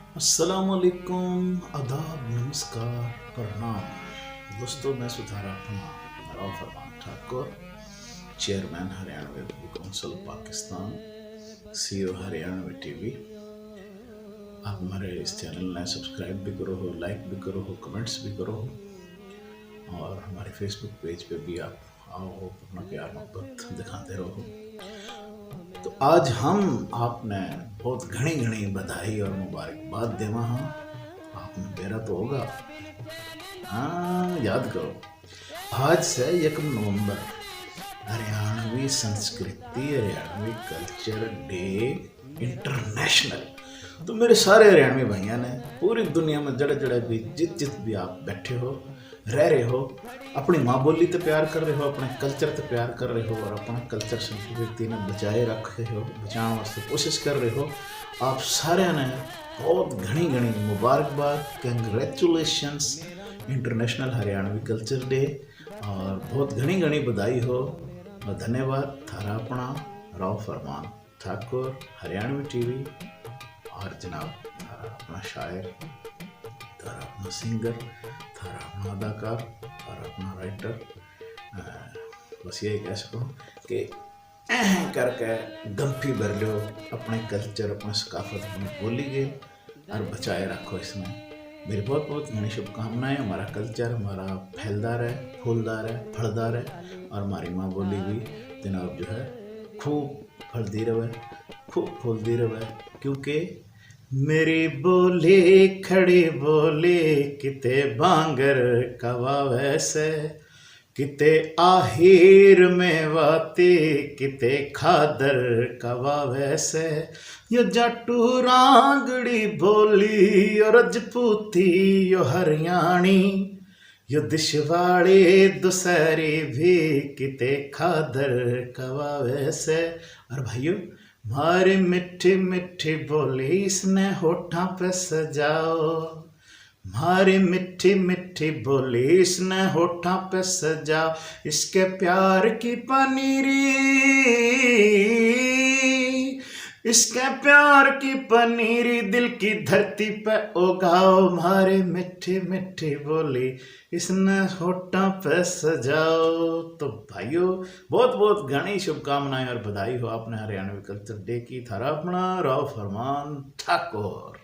अस्सलामुअलैकुम, आदाब, नमस्कार, प्रणाम। दोस्तों, मैं सुधारा अपना Rao Farman Thakur, chairman Haryanvi book council Pakistan, CEO Haryanvi TV. आप हमारे इस चैनल ने सब्सक्राइब भी करो हो, लाइक भी करो हो, कमेंट्स भी करो हो, और हमारे फेसबुक पेज पे भी आप आओ अपना प्यार मोहब्बत दिखाते रहो। तो आज हम आपने बहुत घनी घनी बधाई और मुबारकबाद देवा हाँ। आपने बेरा तो होगा, हाँ याद करो। आज से 1 नवंबर हरियाणवी संस्कृति, हरियाणवी कल्चर डे इंटरनेशनल। तो मेरे सारे हरियाणवी भाइयों ने पूरी दुनिया में जड़े जड़े भी जित भी आप बैठे हो, रह रहे हो, अपनी माँ बोली तो प्यार कर रहे हो, अपने कल्चर तो प्यार कर रहे हो, और अपना कल्चर संस्कृति ने बचाए रख रहे हो, बचाने वास्ते कोशिश कर रहे हो। आप सारे ने बहुत घनी घनी मुबारकबाद, congratulations international Haryanvi culture day, और बहुत घनी घनी बधाई हो और धन्यवाद। थारा अपना राव फरमान ठाकुर, हरियाणवी टीवी, और जनाब थारा अपना शायर, थारा अपना सिंगर, थारा अपना अदाकार, थारा अपना राइटर। बस यही कह सकूँ कि करके गंफी भर लो अपने कल्चर, अपने सकाफत, अपनी बोली के, और बचाए रखो। इसमें मेरी बहुत बहुत घनी शुभकामनाएं। हमारा कल्चर हमारा फैलदार है, फूलदार है, फलदार है, और हमारी माँ बोली भी जनाब जो है खूब फलती रहे, खूब फूलती रहे। क्योंकि मेरी बोले खड़ी बोले किते बांगर कवा वैसे, किते आहिर में वाती किते खादर कवा वैसे। यो जटू रांगड़ी बोली और रजपूती यो हरियाणी, यो दिशवाड़े दुसहरी भी किते खादर कवा वैसे। और भाइयों, मारी मिठी मिठी बोली इसने होठा पे सजाओ, मारी मिठी मिठी बोली इसने होठा पे सजाओ, इसके प्यार की पनीरी, इसके प्यार की पनीरी दिल की धरती पे उगाओ। मारी मिठी मिठी बोली इसने होठा पे सजाओ। तो भाइयों, बहुत बहुत घनी शुभकामनाएं और बधाई हो आपने हरियाणवी कल्चर डे की। थारा अपना राव फरमान ठाकुर।